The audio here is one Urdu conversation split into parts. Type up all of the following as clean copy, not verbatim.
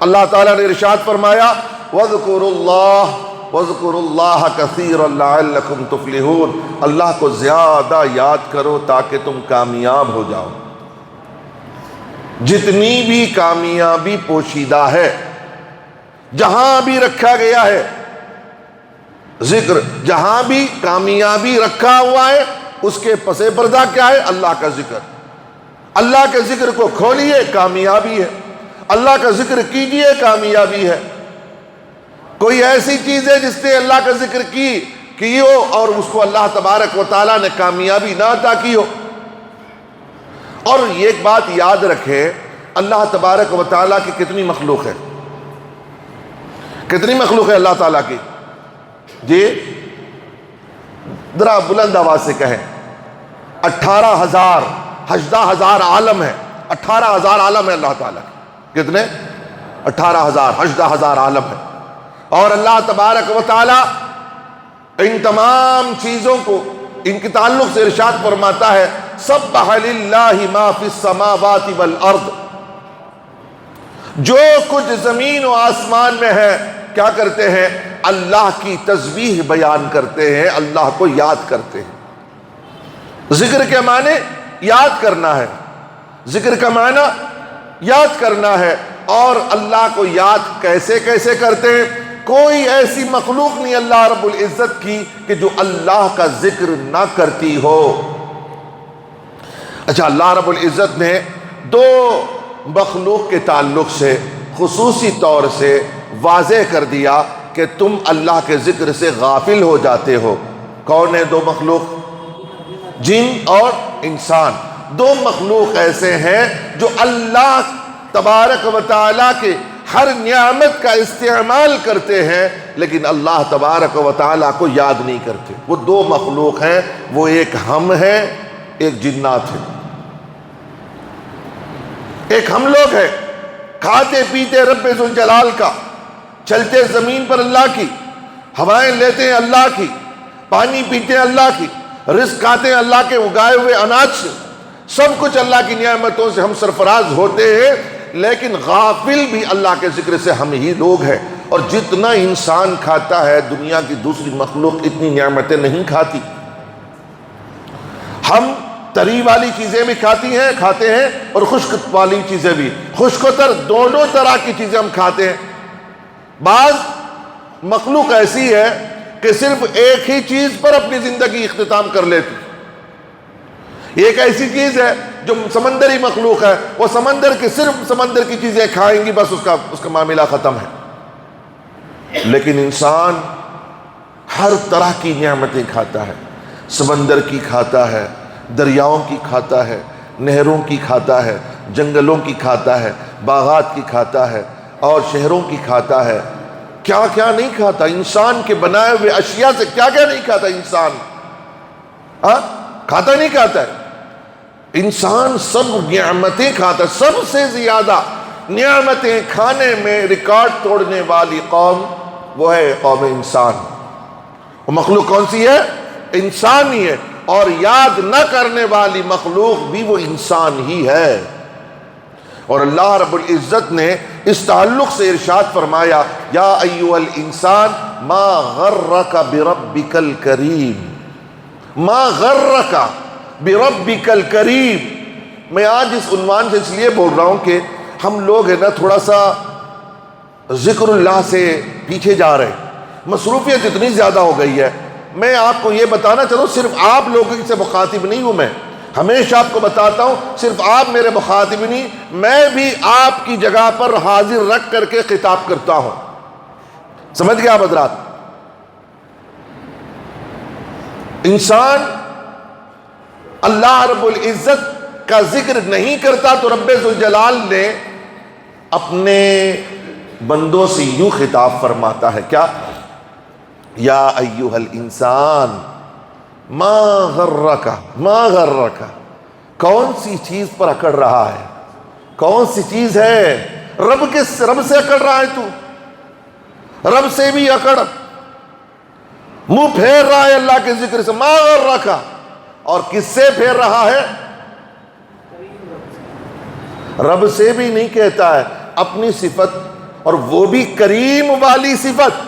اللہ تعالیٰ نے ارشاد فرمایا وَاذْكُرُوا اللَّهَ وَاذْكُرُوا اللَّهَ كَثِيرًا لَعَلَّكُمْ تُفْلِحُونَ، اللہ کو زیادہ یاد کرو تاکہ تم کامیاب ہو جاؤ۔ جتنی بھی کامیابی پوشیدہ ہے، جہاں بھی رکھا گیا ہے ذکر، جہاں بھی کامیابی رکھا ہوا ہے، اس کے پس پردہ کیا ہے؟ اللہ کا ذکر۔ اللہ کے ذکر کو کھولیے، کامیابی ہے۔ اللہ کا ذکر کیجئے، کامیابی ہے۔ کوئی ایسی چیز ہے جس نے اللہ کا ذکر کی ہو اور اس کو اللہ تبارک و تعالیٰ نے کامیابی نہ عطا کی ہو؟ اور یہ ایک بات یاد رکھیں، اللہ تبارک و تعالیٰ کی کتنی مخلوق ہے؟ کتنی مخلوق ہے اللہ تعالیٰ کی؟ جی ذرا بلند آواز سے کہیں۔ 18,000 عالم ہے، 18,000 عالم ہے اللہ تعالیٰ کے۔ کتنے؟ 18,000، 18,000 عالم ہے۔ اور اللہ تبارک و تعالیٰ ان تمام چیزوں کو، ان کے تعلق سے ارشاد فرماتا ہے سبح للہ ما فی السماوات والارض، جو کچھ زمین و آسمان میں ہے کیا کرتے ہیں؟ اللہ کی تسبیح بیان کرتے ہیں، اللہ کو یاد کرتے ہیں۔ ذکر کے معنی یاد کرنا ہے، ذکر کا معنی یاد کرنا ہے۔ اور اللہ کو یاد کیسے کیسے کرتے ہیں؟ کوئی ایسی مخلوق نہیں اللہ رب العزت کی کہ جو اللہ کا ذکر نہ کرتی ہو۔ اچھا، اللہ رب العزت نے دو مخلوق کے تعلق سے خصوصی طور سے واضح کر دیا کہ تم اللہ کے ذکر سے غافل ہو جاتے ہو۔ کون ہے دو مخلوق؟ جن اور انسان۔ دو مخلوق ایسے ہیں جو اللہ تبارک و تعالیٰ کے ہر نعمت کا استعمال کرتے ہیں لیکن اللہ تبارک و تعالیٰ کو یاد نہیں کرتے۔ وہ دو مخلوق ہیں، وہ ایک ہم ہیں، ایک جنات ہیں۔ ایک ہم لوگ ہیں، کھاتے پیتے رب ذوالجلال کا، چلتے زمین پر اللہ کی، ہوائیں لیتے ہیں اللہ کی، پانی پیتے ہیں اللہ کی، رزق کھاتے ہیں اللہ کے اگائے ہوئے اناج سے، سب کچھ اللہ کی نعمتوں سے ہم سرفراز ہوتے ہیں، لیکن غافل بھی اللہ کے ذکر سے ہم ہی لوگ ہیں۔ اور جتنا انسان کھاتا ہے دنیا کی دوسری مخلوق اتنی نعمتیں نہیں کھاتی۔ ہم تری والی چیزیں بھی کھاتے ہیں اور خشک والی چیزیں بھی، خشک و تر دونوں طرح کی چیزیں ہم کھاتے ہیں۔ بعض مخلوق ایسی ہے کہ صرف ایک ہی چیز پر اپنی زندگی اختتام کر لیتی۔ ایک ایسی چیز ہے جو سمندری مخلوق ہے، وہ صرف سمندر کی چیزیں کھائیں گی، بس اس کا معاملہ ختم ہے۔ لیکن انسان ہر طرح کی نعمتیں کھاتا ہے، سمندر کی کھاتا ہے، دریاؤں کی کھاتا ہے، نہروں کی کھاتا ہے، جنگلوں کی کھاتا ہے، باغات کی کھاتا ہے اور شہروں کی کھاتا ہے۔ کیا کیا نہیں کھاتا انسان کے بنائے ہوئے اشیاء سے، کیا کیا نہیں کھاتا انسان؟ کھاتا نہیں کھاتا ہے انسان، سب نعمتیں کھاتا ہے۔ سب سے زیادہ نعمتیں کھانے میں ریکارڈ توڑنے والی قوم وہ ہے قوم انسان۔ وہ مخلوق کون سی ہے؟ انسان ہی ہے۔ اور یاد نہ کرنے والی مخلوق بھی وہ انسان ہی ہے۔ اور اللہ رب العزت نے اس تعلق سے ارشاد فرمایا یا ایھا الانسان ما غرک بربک الکریم، ما غرک بربک الکریم۔ میں آج اس عنوان سے اس لیے بول رہا ہوں کہ ہم لوگ ہیں نا تھوڑا سا ذکر اللہ سے پیچھے جا رہے ہیں، مصروفیت اتنی زیادہ ہو گئی ہے۔ میں آپ کو یہ بتانا چاہوں، صرف آپ لوگوں سے مخاطب نہیں ہوں، میں ہمیشہ آپ کو بتاتا ہوں صرف آپ میرے مخاطب نہیں، میں بھی آپ کی جگہ پر حاضر رکھ کر کے خطاب کرتا ہوں۔ سمجھ گیا حضرات؟ انسان اللہ رب العزت کا ذکر نہیں کرتا تو رب ذوالجلال نے اپنے بندوں سے یوں خطاب فرماتا ہے، کیا؟ یا ایھا الانسان ما غرک، ما غرک، کون سی چیز پر اکڑ رہا ہے؟ کون سی چیز ہے؟ رب سے اکڑ رہا ہے تو، رب سے بھی اکڑ، منہ پھیر رہا ہے اللہ کے ذکر سے، ما غرک۔ اور کس سے پھیر رہا ہے؟ رب سے بھی نہیں کہتا ہے، اپنی صفت اور وہ بھی کریم والی صفت،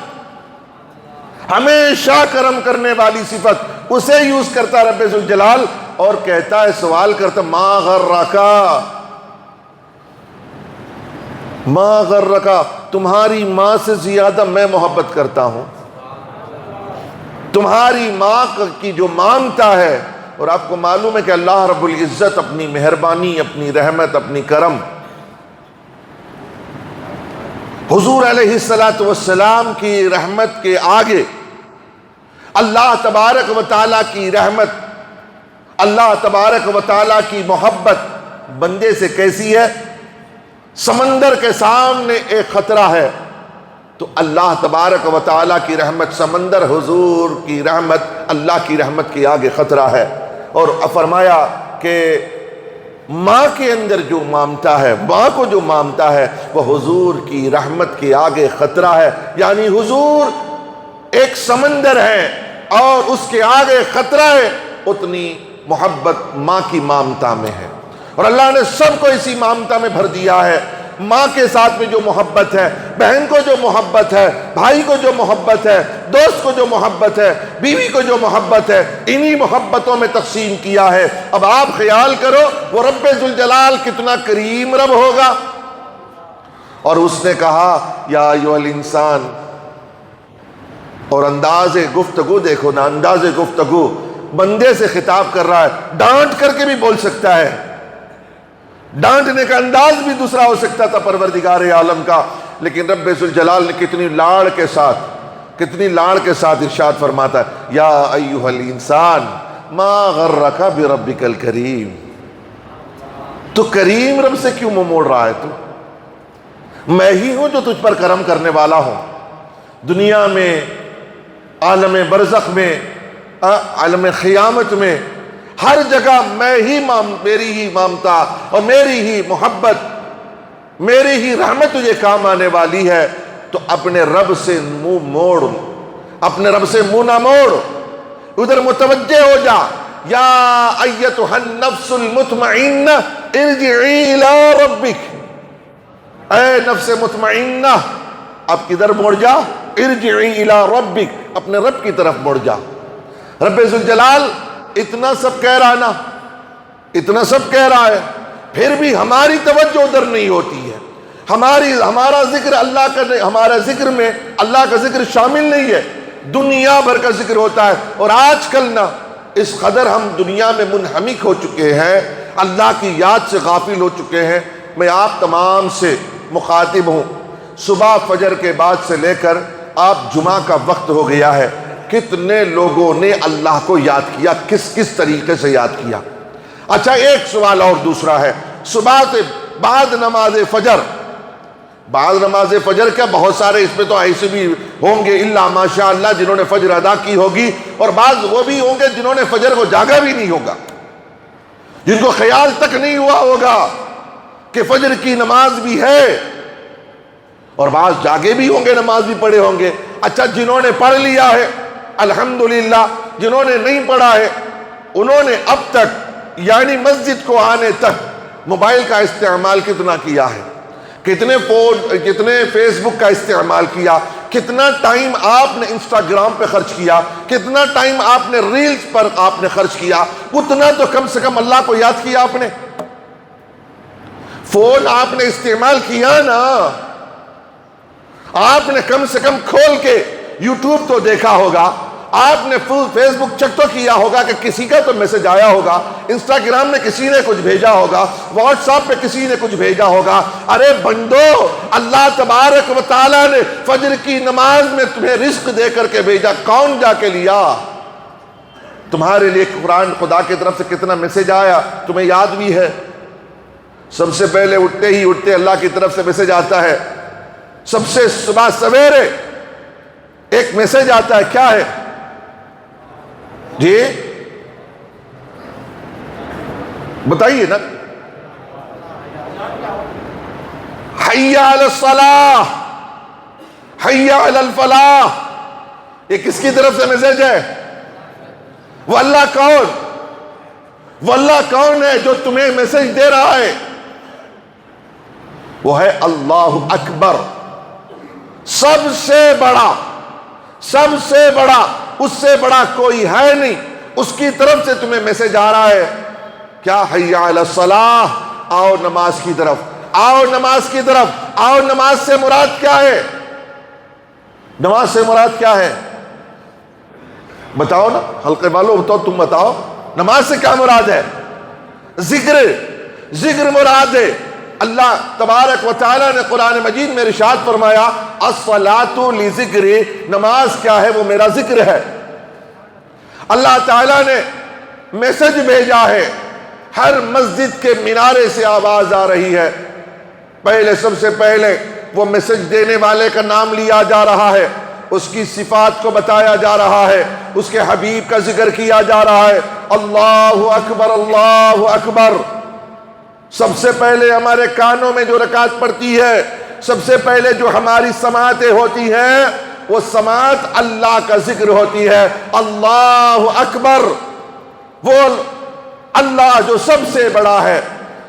ہمیشہ کرم کرنے والی صفت، اسے یوز کرتا رب ذوالجلال اور کہتا ہے، سوال کرتا ما غرکا، ما غرکا، تمہاری ماں سے زیادہ میں محبت کرتا ہوں، تمہاری ماں کی جو مامتا ہے۔ اور آپ کو معلوم ہے کہ اللہ رب العزت اپنی مہربانی، اپنی رحمت، اپنی کرم، حضور علیہ الصلاۃ والسلام کی رحمت کے آگے اللہ تبارک و تعالیٰ کی رحمت، اللہ تبارک و تعالیٰ کی محبت بندے سے کیسی ہے؟ سمندر کے سامنے ایک خطرہ ہے تو اللہ تبارک و تعالیٰ کی رحمت، سمندر حضور کی رحمت، اللہ کی رحمت کے آگے خطرہ ہے۔ اور فرمایا کہ ماں کے اندر جو مامتا ہے، ماں کو جو مامتا ہے، وہ حضور کی رحمت کے آگے خطرہ ہے۔ یعنی حضور ایک سمندر ہے اور اس کے آگے خطرہ ہے، اتنی محبت ماں کی مامتا میں ہے۔ اور اللہ نے سب کو اسی مامتا میں بھر دیا ہے۔ ماں کے ساتھ میں جو محبت ہے، بہن کو جو محبت ہے، بھائی کو جو محبت ہے، دوست کو جو محبت ہے، بیوی کو جو محبت ہے، انہی محبتوں میں تقسیم کیا ہے۔ اب آپ خیال کرو وہ رب ذوالجلال کتنا کریم رب ہوگا۔ اور اس نے کہا یا ایھا الانسان، اور انداز گفتگو دیکھو نا، انداز گفتگو بندے سے خطاب کر رہا ہے، ڈانٹ کر کے بھی بول سکتا ہے، ڈانٹنے کا انداز بھی دوسرا ہو سکتا تھا پروردگار عالم کا، لیکن رب ذوالجلال نے کتنی لاڑ کے ساتھ ارشاد فرماتا ہے یا ایھا الانسان ما غرک بربک الکریم، تو کریم رب سے کیوں منہ موڑ رہا ہے؟ تو میں ہی ہوں جو تجھ پر کرم کرنے والا ہوں، دنیا میں، عالم برزخ میں، عالم قیامت میں، ہر جگہ میری ہی مامتا اور میری ہی محبت، میری ہی رحمت تجھے کام آنے والی ہے۔ تو اپنے رب سے منہ موڑ، اپنے رب سے منہ نہ موڑ، ادھر متوجہ ہو جا۔ یا ایتھا النفس المطمئنہ ارجعی الی ربک، اے نفس مطمئنہ اب کدھر موڑ جا؟ ارجعی الی ربک، اپنے رب کی طرف موڑ جا۔ رب ذوالجلال اتنا سب کہہ رہا نا، اتنا سب کہہ رہا ہے، پھر بھی ہماری توجہ ادھر نہیں ہوتی ہے۔ ہمارا ذکر اللہ کا، ہمارا ذکر میں اللہ کا ذکر شامل نہیں ہے، دنیا بھر کا ذکر ہوتا ہے۔ اور آج کل نا اس قدر ہم دنیا میں منہمک ہو چکے ہیں، اللہ کی یاد سے غافل ہو چکے ہیں۔ میں آپ تمام سے مخاطب ہوں، صبح فجر کے بعد سے لے کر آپ جمعہ کا وقت ہو گیا ہے، کتنے لوگوں نے اللہ کو یاد کیا، کس کس طریقے سے یاد کیا؟ اچھا ایک سوال اور دوسرا ہے، صبح سے بعد نماز فجر، بعد نماز فجر کیا بہت سارے اس میں تو ایسے بھی ہوں گے الا ماشاء اللہ جنہوں نے فجر ادا کی ہوگی، اور بعض وہ بھی ہوں گے جنہوں نے فجر کو جاگا بھی نہیں ہوگا، جن کو خیال تک نہیں ہوا ہوگا کہ فجر کی نماز بھی ہے، اور بعض جاگے بھی ہوں گے، نماز بھی پڑھے ہوں گے۔ اچھا جنہوں نے پڑھ لیا ہے الحمدللہ، جنہوں نے نہیں پڑھا ہے انہوں نے اب تک یعنی مسجد کو آنے تک موبائل کا استعمال کتنا کیا ہے؟ کتنے فیس بک کا استعمال کیا؟ کتنا ٹائم آپ نے انسٹاگرام پہ خرچ کیا؟ کتنا ٹائم آپ نے ریلز پر آپ نے خرچ کیا؟ اتنا تو کم سے کم اللہ کو یاد کیا آپ نے؟ فون آپ نے استعمال کیا نا، آپ نے کم سے کم کھول کے یوٹیوب تو دیکھا ہوگا، آپ نے فیس بک چیک تو کیا ہوگا کہ کسی کا تو میسج آیا ہوگا، انسٹاگرام میں کسی نے کچھ بھیجا ہوگا، واٹس ایپ پہ کسی نے کچھ بھیجا ہوگا۔ ارے بندو، اللہ تبارک و تعالیٰ نے فجر کی نماز میں تمہیں رزق دے کر کے بھیجا، کون جا کے لیا؟ تمہارے لیے قرآن خدا کی طرف سے کتنا میسج آیا تمہیں یاد بھی ہے؟ سب سے پہلے اٹھتے اللہ کی طرف سے میسج آتا ہے، سب سے صبح سویرے ایک میسج آتا ہے، کیا ہے جی بتائیے نا؟ حی علی الصلاح، حی علی الفلاح، یہ کس کی طرف سے میسج ہے؟ وہ اللہ کون؟ وہ اللہ کون ہے جو تمہیں میسج دے رہا ہے؟ وہ ہے اللہ اکبر، سب سے بڑا اس سے بڑا کوئی ہے نہیں، اس کی طرف سے تمہیں میسج آ رہا ہے کیا؟ حی علی الصلاح، آؤ نماز کی طرف، آؤ نماز کی طرف، آؤ۔ نماز سے مراد کیا ہے؟ نماز سے مراد کیا ہے؟ بتاؤ نا حلقے والوں، بتاؤ، تم بتاؤ نماز سے کیا مراد ہے؟ ذکر مراد ہے۔ اللہ تبارک و تعالیٰ نے قرآن مجید میں ارشاد فرمایا الصلاۃ لذکری، نماز کیا ہے؟ وہ میرا ذکر ہے۔ اللہ تعالیٰ نے میسج بھیجا ہے، ہر مسجد کے مینارے سے آواز آ رہی ہے، سب سے پہلے وہ میسج دینے والے کا نام لیا جا رہا ہے، اس کی صفات کو بتایا جا رہا ہے، اس کے حبیب کا ذکر کیا جا رہا ہے۔ اللہ اکبر، اللہ اکبر۔ سب سے پہلے ہمارے کانوں میں جو رکعت پڑتی ہے، سب سے پہلے جو ہماری سماعتیں ہوتی ہیں، وہ سماعت اللہ کا ذکر ہوتی ہے۔ اللہ اکبر، وہ اللہ جو سب سے بڑا ہے۔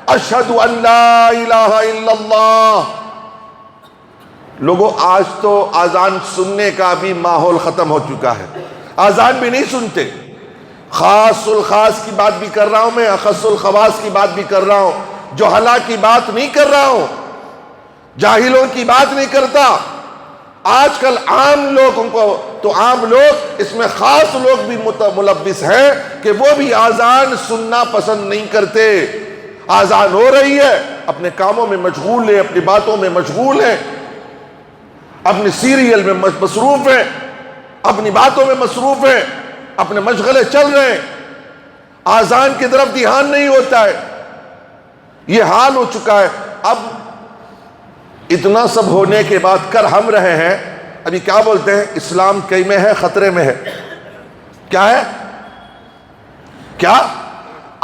اشہد ان لا الہ الا اللہ۔ لوگوں، آج تو اذان سننے کا بھی ماحول ختم ہو چکا ہے، اذان بھی نہیں سنتے۔ خاص الخاص کی بات بھی کر رہا ہوں میں، اخص الخواص کی بات بھی کر رہا ہوں، جہلا کی بات نہیں کر رہا ہوں، جاہلوں کی بات نہیں کرتا۔ آج کل عام لوگوں کو تو عام لوگ، اس میں خاص لوگ بھی ملوث ہیں کہ وہ بھی اذان سننا پسند نہیں کرتے۔ اذان ہو رہی ہے، اپنے کاموں میں مشغول ہیں، اپنی باتوں میں مشغول ہیں، اپنے سیریل میں مصروف ہیں، اپنی باتوں میں مصروف ہیں، اپنے مشغلے چل رہے ہیں، اذان کی طرف دھیان نہیں ہوتا ہے۔ یہ حال ہو چکا ہے۔ اب اتنا سب ہونے کے بعد کر ہم رہے ہیں، ابھی کیا بولتے ہیں؟ اسلام کئی میں ہے، خطرے میں ہے۔ کیا ہے؟ کیا؟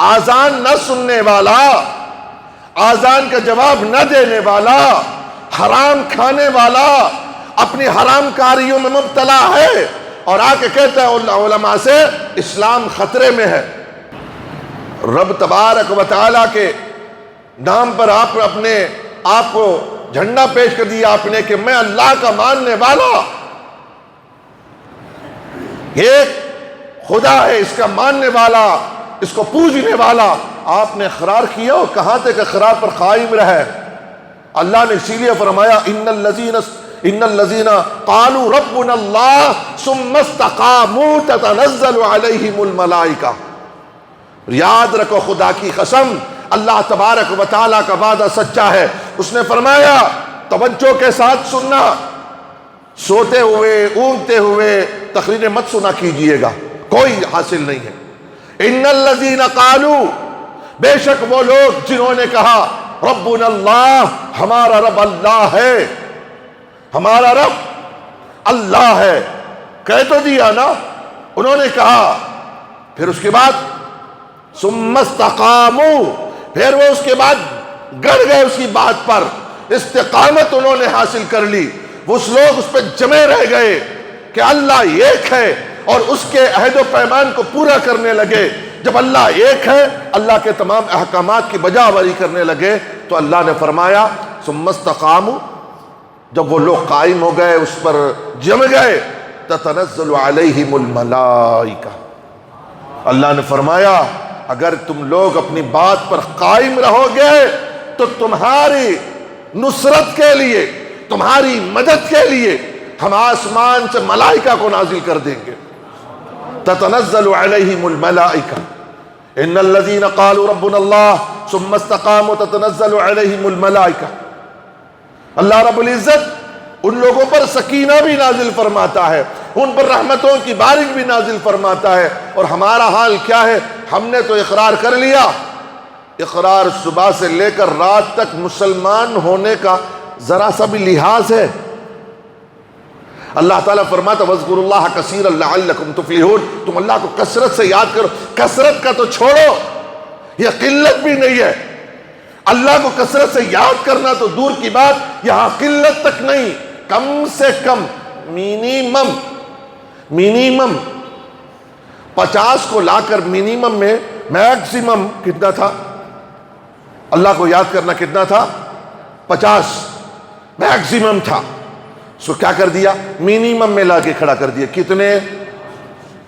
اذان نہ سننے والا، اذان کا جواب نہ دینے والا، حرام کھانے والا، اپنی حرام کاریوں میں مبتلا ہے، اور آ کے کہتا ہے علماء سے اسلام خطرے میں ہے۔ رب تبارک و تعالیٰ کے نام پر آپ اپنے آپ کو جھنڈا پیش کر دیا آپ نے کہ میں اللہ کا ماننے والا، ایک خدا ہے، اس کا ماننے والا، اس کو پوجنے والا۔ آپ نے اقرار کیا، اور کہاں تک اقرار پر قائم رہے؟ اللہ نے اسی لیے فرمایا ان الذین قالوا ربنا اللہ ثم استقاموا تتنزل علیہم الملائکہ۔ یاد رکھو، خدا کی قسم، اللہ تبارک و تعالیٰ کا وعدہ سچا ہے۔ اس نے فرمایا توجہ کے ساتھ سننا، سوتے ہوئے اونگتے ہوئے تقریریں مت سنا کیجئے گا، کوئی حاصل نہیں ہے۔ ان الذین قالوا، بے شک وہ لوگ جنہوں نے کہا ربنا اللہ، ہمارا رب اللہ ہے، ہمارا رب اللہ ہے، کہہ تو دیا نا، انہوں نے کہا، پھر اس کے بعد ثم استقاموا، پھر وہ اس کے بعد گڑ گئے اس کی بات پر، استقامت انہوں نے حاصل کر لی، وہ لوگ اس پہ جمے رہ گئے کہ اللہ ایک ہے، اور اس کے عہد و پیمان کو پورا کرنے لگے۔ جب اللہ ایک ہے، اللہ کے تمام احکامات کی بجاوری کرنے لگے، تو اللہ نے فرمایا ثم استقاموا، جب وہ لوگ قائم ہو گئے، اس پر جم گئے، تتنزل علیہم الملائکہ، اللہ نے فرمایا اگر تم لوگ اپنی بات پر قائم رہو گے تو تمہاری نصرت کے لیے، تمہاری مدد کے لیے ہم آسمان سے ملائکہ کو نازل کر دیں گے۔ تتنزل علیہم الملائکہ ان الذین قالوا ربنا اللہ ثم استقاموا تتنزل علیہم الملائکہ۔ اللہ رب العزت ان لوگوں پر سکینہ بھی نازل فرماتا ہے، ان پر رحمتوں کی بارش بھی نازل فرماتا ہے۔ اور ہمارا حال کیا ہے؟ ہم نے تو اقرار کر لیا، اقرار صبح سے لے کر رات تک مسلمان ہونے کا ذرا سا بھی لحاظ ہے؟ اللہ تعالیٰ فرماتا وَاذْكُرُوا اللَّهَ كَثِيرًا لَعَلَّكُمْ تُفْلِحُونَ، تم اللہ کو کثرت سے یاد کرو۔ کثرت کا تو چھوڑو، یہ قلت بھی نہیں ہے، اللہ کو کثرت سے یاد کرنا تو دور کی بات، یہاں قلت تک نہیں، کم سے کم مینیمم 50 کو لا کر مینیمم میں میکسیمم کتنا تھا؟ اللہ کو یاد کرنا کتنا تھا؟ 50 میکسیمم تھا۔ اس کو کیا کر دیا؟ منیمم میں لا کے کھڑا کر دیا. کتنے؟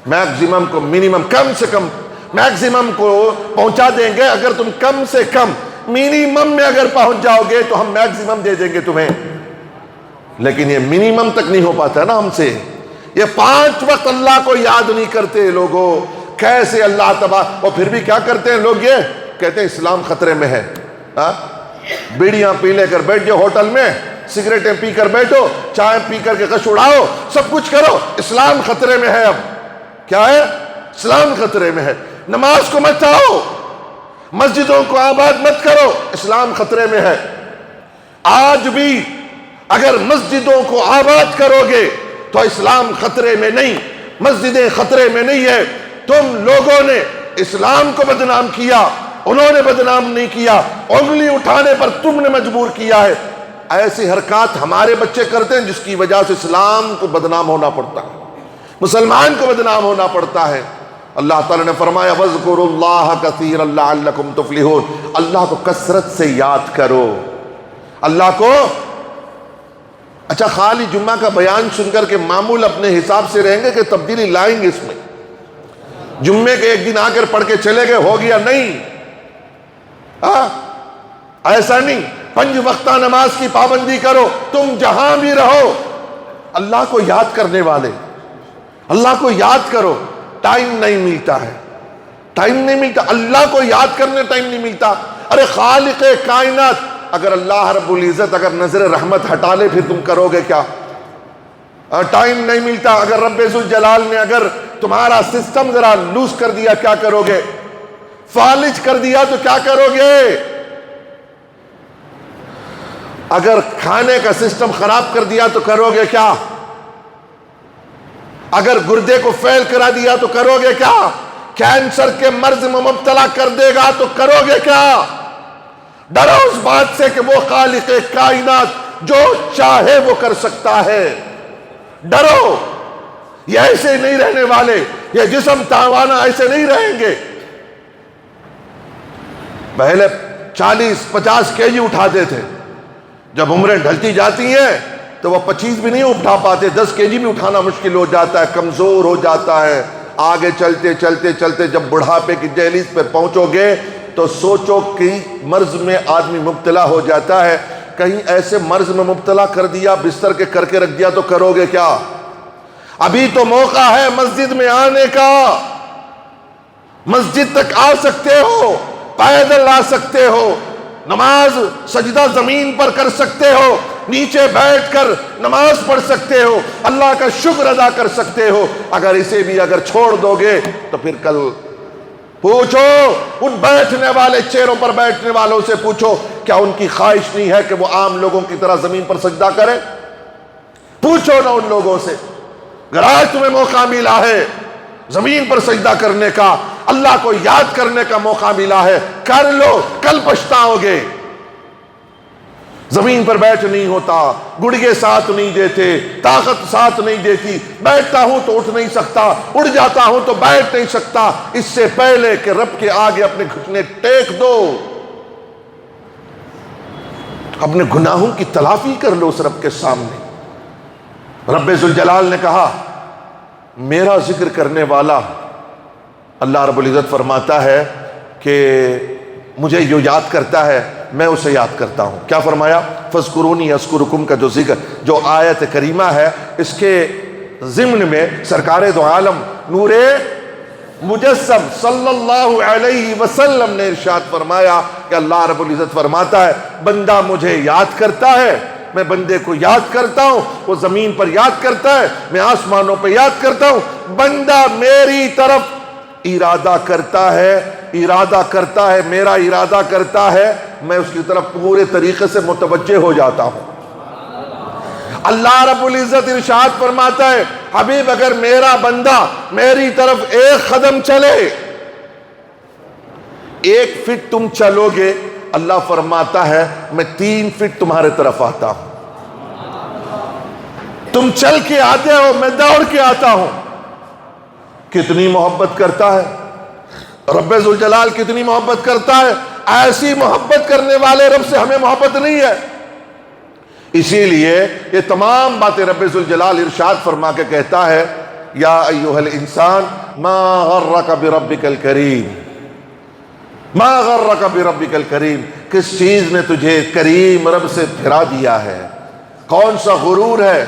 میکزیمم کو منیمم، کم سے کم میکزیمم کو پہنچا دیں گے. اگر تم کم سے کم منیمم میں اگر پہنچ جاؤ گے تو ہم میکزیمم دے دیں گے تمہیں. لیکن یہ منیمم تک نہیں ہو پاتا نا ہم سے. یہ 5 وقت اللہ کو یاد نہیں کرتے لوگوں. کیسے اللہ تبارک، اور پھر بھی کیا کرتے ہیں لوگ؟ یہ کہتے ہیں اسلام خطرے میں ہے. بیڑیاں پی لے کر بیٹھ جاؤ ہوٹل میں، سگریٹیں پی کر بیٹھو، چائے پی کر کے کش اڑاؤ، سب کچھ کرو، اسلام خطرے میں ہے. اب کیا ہے؟ اسلام خطرے میں ہے. نماز کو مت آؤ، مسجدوں کو آباد مت کرو، اسلام خطرے میں ہے. آج بھی اگر مسجدوں کو آباد کرو گے تو اسلام خطرے میں نہیں، مسجدیں خطرے میں نہیں ہے. تم لوگوں نے اسلام کو بدنام کیا، انہوں نے بدنام نہیں کیا. انگلی اٹھانے پر تم نے مجبور کیا ہے. ایسی حرکات ہمارے بچے کرتے ہیں جس کی وجہ سے اسلام کو بدنام ہونا پڑتا ہے، مسلمان کو بدنام ہونا پڑتا ہے. اللہ تعالیٰ نے فرمایا وَاذْكُرُوا اللَّهَ كَثِيرًا لَعَلَّكُمْ تُفْلِحُونَ. اللہ کو کثرت سے یاد کرو، اللہ کو. اچھا، خالی جمعہ کا بیان سن کر کے معمول اپنے حساب سے رہیں گے کہ تبدیلی لائیں گے اس میں؟ جمعے کے ایک دن آ کر پڑھ کے چلے گئے، ہو گیا؟ نہیں، ایسا نہیں. 5 وقتہ نماز کی پابندی کرو. تم جہاں بھی رہو اللہ کو یاد کرنے والے، اللہ کو یاد کرو. ٹائم نہیں ملتا ہے، ٹائم نہیں ملتا، اللہ کو یاد کرنے ٹائم نہیں ملتا. ارے خالق کائنات اگر اللہ رب العزت اگر نظر رحمت ہٹا لے پھر تم کرو گے کیا؟ ٹائم نہیں ملتا. اگر رب ذوالجلال نے اگر تمہارا سسٹم ذرا لوز کر دیا کیا کرو گے؟ فالج کر دیا تو کیا کرو گے؟ اگر کھانے کا سسٹم خراب کر دیا تو کرو گے کیا؟ اگر گردے کو فیل کرا دیا تو کرو گے کیا؟ کینسر کے مرض میں مبتلا کر دے گا تو کرو گے کیا؟ ڈرو اس بات سے کہ وہ خالق کائنات جو چاہے وہ کر سکتا ہے. ڈرو، یہ ایسے نہیں رہنے والے، یہ جسم تاوانا ایسے نہیں رہیں گے. پہلے 40-50 kg اٹھاتے تھے، جب عمریں ڈھلتی جاتی ہیں تو وہ 25 بھی نہیں اٹھا پاتے، 10 kg بھی اٹھانا مشکل ہو جاتا ہے، کمزور ہو جاتا ہے. آگے چلتے چلتے چلتے جب بڑھاپے کی دہلیز پہ پہنچو گے تو سوچو کہ مرض میں آدمی مبتلا ہو جاتا ہے. کہیں ایسے مرض میں مبتلا کر دیا، بستر کے کر کے رکھ دیا تو کرو گے کیا؟ ابھی تو موقع ہے مسجد میں آنے کا. مسجد تک آ سکتے ہو، پیدل آ سکتے ہو، نماز سجدہ زمین پر کر سکتے ہو، نیچے بیٹھ کر نماز پڑھ سکتے ہو، اللہ کا شکر ادا کر سکتے ہو. اگر اسے بھی اگر چھوڑ دو گے تو پھر کل پوچھو ان بیٹھنے والے چیروں پر بیٹھنے والوں سے، پوچھو کیا ان کی خواہش نہیں ہے کہ وہ عام لوگوں کی طرح زمین پر سجدہ کریں؟ پوچھو نا ان لوگوں سے. اگر آج تمہیں موقع ملا ہے زمین پر سجدہ کرنے کا، اللہ کو یاد کرنے کا موقع ملا ہے، کر لو، کل پچھتاؤ گے. زمین پر بیٹھ نہیں ہوتا، گڑگے ساتھ نہیں دیتے، طاقت ساتھ نہیں دیتی. بیٹھتا ہوں تو اٹھ نہیں سکتا، اڑ جاتا ہوں تو بیٹھ نہیں سکتا. اس سے پہلے کہ رب کے آگے اپنے گھٹنے ٹیک دو، اپنے گناہوں کی تلافی کر لو اس رب کے سامنے. رب ذوالجلال نے کہا میرا ذکر کرنے والا، اللہ رب العزت فرماتا ہے کہ مجھے جو یاد کرتا ہے میں اسے یاد کرتا ہوں. کیا فرمایا؟ فَاذْكُرُونِي أَذْكُرُكُمْ کا جو ذکر، جو آیت کریمہ ہے، اس کے ضمن میں سرکار دو عالم نور مجسم صلی اللہ علیہ وسلم نے ارشاد فرمایا کہ اللہ رب العزت فرماتا ہے بندہ مجھے یاد کرتا ہے، میں بندے کو یاد کرتا ہوں، وہ زمین پر یاد کرتا ہے، میں آسمانوں پہ یاد کرتا ہوں. بندہ میری طرف ارادہ کرتا ہے، میرا ارادہ کرتا ہے، میں اس کی طرف پورے طریقے سے متوجہ ہو جاتا ہوں. اللہ رب العزت ارشاد فرماتا ہے حبیب اگر میرا بندہ میری طرف 1 قدم چلے، 1 فٹ تم چلو گے، اللہ فرماتا ہے میں 3 فٹ تمہارے طرف آتا ہوں. تم چل کے آتے ہو، میں دوڑ کے آتا ہوں. کتنی محبت کرتا ہے رب ذوالجلال، کتنی محبت کرتا ہے. ایسی محبت کرنے والے رب سے ہمیں محبت نہیں ہے. اسی لیے یہ تمام باتیں رب ذوالجلال ارشاد فرما کے کہتا ہے یا ایھا الانسان ما غرک بربک الکریم، ما غرک بربک الکریم، کس چیز نے تجھے کریم رب سے پھرا دیا ہے؟ کون سا غرور ہے؟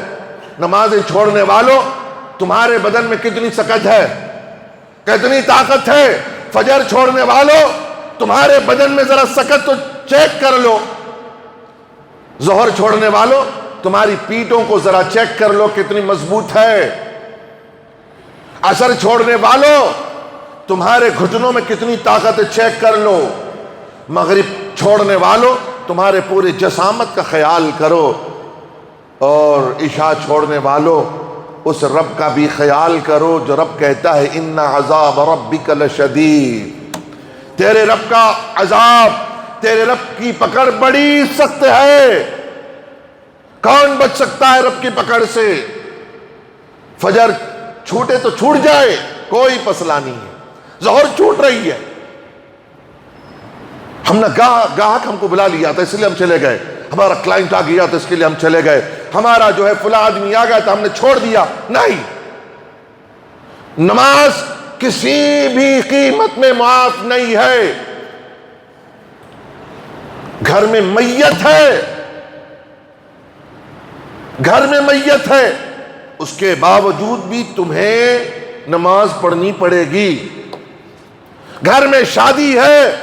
نمازیں چھوڑنے والوں، تمہارے بدن میں کتنی سکت ہے، کتنی طاقت ہے؟ فجر چھوڑنے والوں، تمہارے بدن میں ذرا سکت تو چیک کر لو۔ ظہر چھوڑنے والوں، تمہاری پیٹوں کو ذرا چیک کر لو کتنی مضبوط ہے۔ عصر چھوڑنے والوں، تمہارے گھٹنوں میں کتنی طاقت ہے، چیک کر لو۔ مغرب چھوڑنے والوں، تمہارے پورے جسامت کا خیال کرو۔ اور عشاء چھوڑنے والوں، اس رب کا بھی خیال کرو جو رب کہتا ہے ان عذاب ربک لشدید، تیرے رب کا عذاب، تیرے رب کی پکڑ بڑی سخت ہے۔ کون بچ سکتا ہے رب کی پکڑ سے؟ فجر چھوٹے تو چھوٹ جائے، کوئی مسئلہ نہیں ہے، ظہر چھوٹ رہی ہے، ہم نے گاہک ہم کو بلا لیا تھا اس لیے ہم چلے گئے، ہمارا کلائنٹ آ گیا تھا اس کے لیے ہم چلے گئے، ہمارا جو ہے فلاں آدمی آ گیا تھا ہم نے چھوڑ دیا، نہیں۔ نماز کسی بھی قیمت میں معاف نہیں ہے۔ گھر میں میت ہے، گھر میں میت ہے، اس کے باوجود بھی تمہیں نماز پڑھنی پڑے گی۔ گھر میں شادی ہے،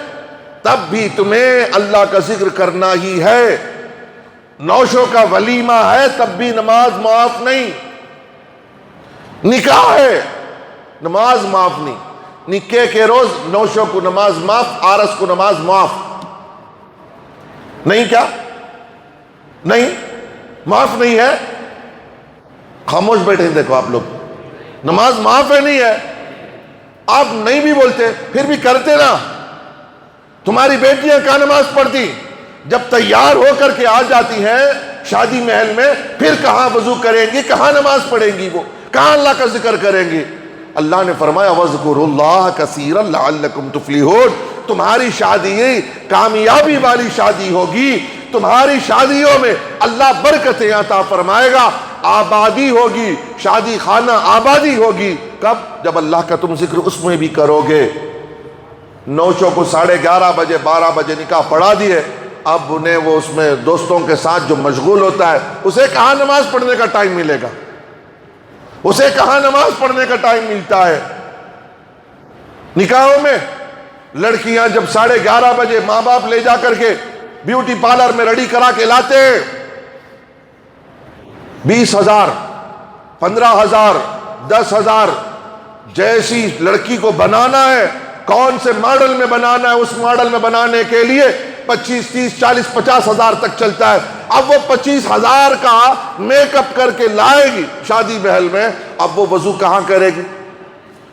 تب بھی تمہیں اللہ کا ذکر کرنا ہی ہے۔ نوشوں کا ولیمہ ہے، تب بھی نماز معاف نہیں۔ نکاح ہے، نماز معاف نہیں۔ نکاح کے روز نوشوں کو نماز معاف، عارس کو نماز معاف نہیں، کیا نہیں معاف نہیں ہے؟ خاموش بیٹھے ہیں، دیکھو آپ لوگ، نماز معاف ہے نہیں ہے؟ آپ نہیں بھی بولتے پھر بھی کرتے نا۔ تمہاری بیٹیاں کہاں نماز پڑھتی؟ جب تیار ہو کر کے آ جاتی ہیں شادی محل میں، پھر کہاں وضو کریں گی، کہاں نماز پڑھیں گی، وہ کہاں اللہ کا ذکر کریں گی؟ اللہ نے فرمایا وَاذْكُرُوا اللَّهَ كَثِيرًا لَعَلَّكُمْ تُفْلِحُونَ۔ تمہاری شادی کامیابی والی شادی ہوگی، تمہاری شادیوں میں اللہ برکتیں عطا فرمائے گا، آبادی ہوگی، شادی خانہ آبادی ہوگی۔ کب؟ جب اللہ کا تم ذکر اس میں بھی کرو گے۔ نوشوں کو 11:30 بجے 12 بجے نکاح پڑھا دیے، اب انہیں وہ اس میں دوستوں کے ساتھ جو مشغول ہوتا ہے، اسے کہاں نماز پڑھنے کا ٹائم ملے گا؟ اسے کہاں نماز پڑھنے کا ٹائم ملتا ہے؟ نکاحوں میں لڑکیاں جب 11:30 بجے ماں باپ لے جا کر کے بیوٹی پارلر میں ریڈی کرا کے لاتے ہیں، 20,000 15,000 10,000 جیسی لڑکی کو بنانا ہے، کون سے ماڈل میں بنانا ہے، اس ماڈل میں بنانے کے لیے 25 30 40 50,000 تک چلتا ہے۔ اب وہ 25,000 کا میک اپ کر کے لائے گی شادی محل میں، اب وہ وضو کہاں کرے گی؟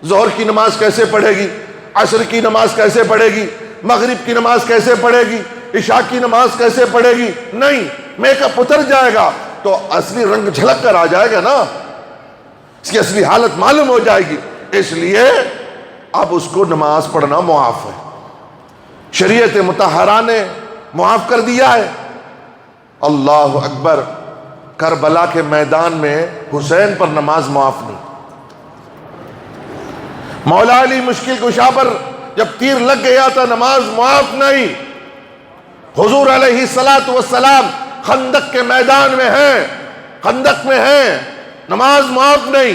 ظہر کی نماز کیسے پڑھے گی؟ عصر کی نماز کیسے پڑھے گی؟ مغرب کی نماز کیسے پڑھے گی؟ عشاء کی نماز کیسے پڑھے گی؟ نہیں، میک اپ اتر جائے گا تو اصلی رنگ جھلک کر آ جائے گا نا، اس کی اصلی حالت معلوم ہو جائے گی۔ اس لیے اب اس کو نماز پڑھنا معاف ہے، شریعت مطہرہ نے معاف کر دیا ہے۔ اللہ اکبر، کربلا کے میدان میں حسین پر نماز معاف نہیں۔ مولا علی مشکل کشا پر جب تیر لگ گیا تھا، نماز معاف نہیں۔ حضور علیہ الصلوۃ والسلام خندق کے میدان میں ہیں، خندق میں ہیں، نماز معاف نہیں۔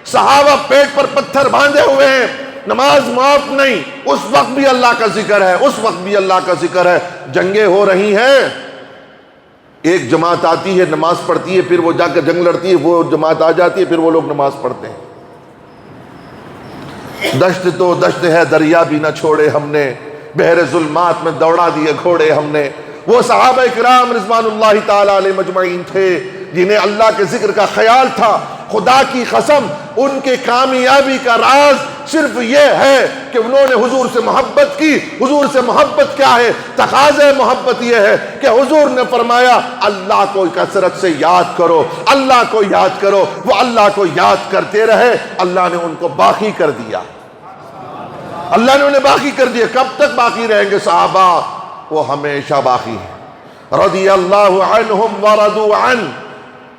صحابہ پیٹ پر پتھر باندھے ہوئے ہیں، نماز معاف نہیں۔ اس وقت بھی اللہ کا ذکر ہے، اس وقت بھی اللہ کا ذکر ہے۔ جنگیں ہو رہی ہیں، ایک جماعت آتی ہے نماز پڑھتی ہے، پھر وہ جا کے جنگ لڑتی ہے، وہ جماعت آ جاتی ہے، پھر وہ لوگ نماز پڑھتے ہیں۔ دشت تو دشت ہے، دریا بھی نہ چھوڑے ہم نے، بحر ظلمات میں دوڑا دیے گھوڑے ہم نے۔ وہ صحابہ کرام رضوان اللہ تعالی علیہ مجمعین تھے جنہیں اللہ کے ذکر کا خیال تھا۔ خدا کی قسم، ان کے کامیابی کا راز صرف یہ ہے کہ انہوں نے حضور سے محبت کی۔ حضور سے محبت کیا ہے؟ تقاضے محبت یہ ہے کہ حضور نے فرمایا اللہ کو کثرت سے یاد کرو، اللہ کو یاد کرو۔ وہ اللہ کو یاد کرتے رہے، اللہ نے ان کو باقی کر دیا، اللہ نے انہیں باقی کر دیا۔ کب تک باقی رہیں گے صحابہ؟ وہ ہمیشہ باقی ہیں۔ رضی اللہ عنہم ورضوا عنہ،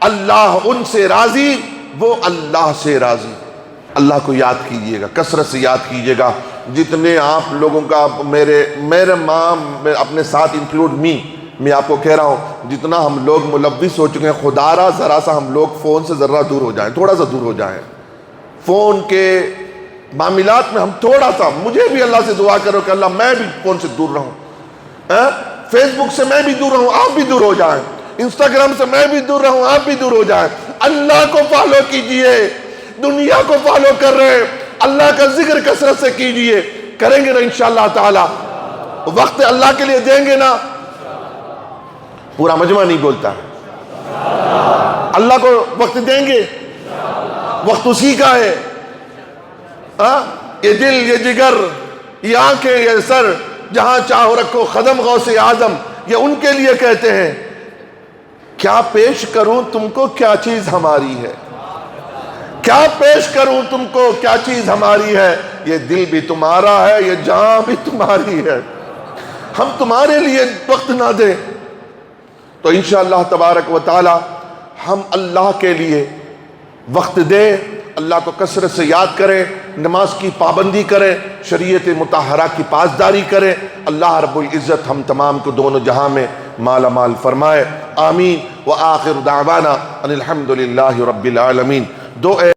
اللہ ان سے راضی، وہ اللہ سے راضی۔ اللہ کو یاد کیجئے گا، کثرت سے یاد کیجئے گا۔ جتنے آپ لوگوں کا میرے ماں اپنے ساتھ انکلوڈ میں آپ کو کہہ رہا ہوں، جتنا ہم لوگ ملوث ہو چکے ہیں، خدا را ذرا سا ہم لوگ فون سے ذرا دور ہو جائیں، تھوڑا سا دور ہو جائیں۔ فون کے معاملات میں ہم تھوڑا سا، مجھے بھی اللہ سے دعا کرو کہ اللہ میں بھی فون سے دور رہوں، فیس بک سے میں بھی دور رہوں، آپ بھی دور ہو جائیں، انسٹاگرام سے میں بھی دور رہوں، آپ بھی دور ہو جائیں۔ اللہ کو فالو کیجئے، دنیا کو فالو کر رہے ہیں، اللہ کا ذکر کثرت سے کیجئے، کریں گے نا انشاءاللہ تعالی، وقت اللہ کے لیے دیں گے نا۔ پورا مجمع نہیں بولتا ہے، اللہ کو وقت دیں گے، وقت اسی کا ہے۔ یہ دل، یہ جگر، یہ آنکھیں، یہ سر، جہاں چاہو رکھو قدم غوث اعظم، یہ ان کے لیے کہتے ہیں۔ کیا پیش کروں تم کو کیا چیز ہماری ہے، کیا پیش کروں تم کو کیا چیز ہماری ہے، یہ دل بھی تمہارا ہے، یہ جان بھی تمہاری ہے، ہم تمہارے لیے وقت نہ دیں تو انشاءاللہ تبارک و تعالی ہم اللہ کے لیے وقت دیں، اللہ کو کثرت سے یاد کریں، نماز کی پابندی کریں، شریعت مطہرہ کی پاسداری کریں۔ اللہ رب العزت ہم تمام کو دونوں جہاں میں مالا مال فرمائے، آمین۔ وآخر دعوانا ان الحمدللہ رب العالمین۔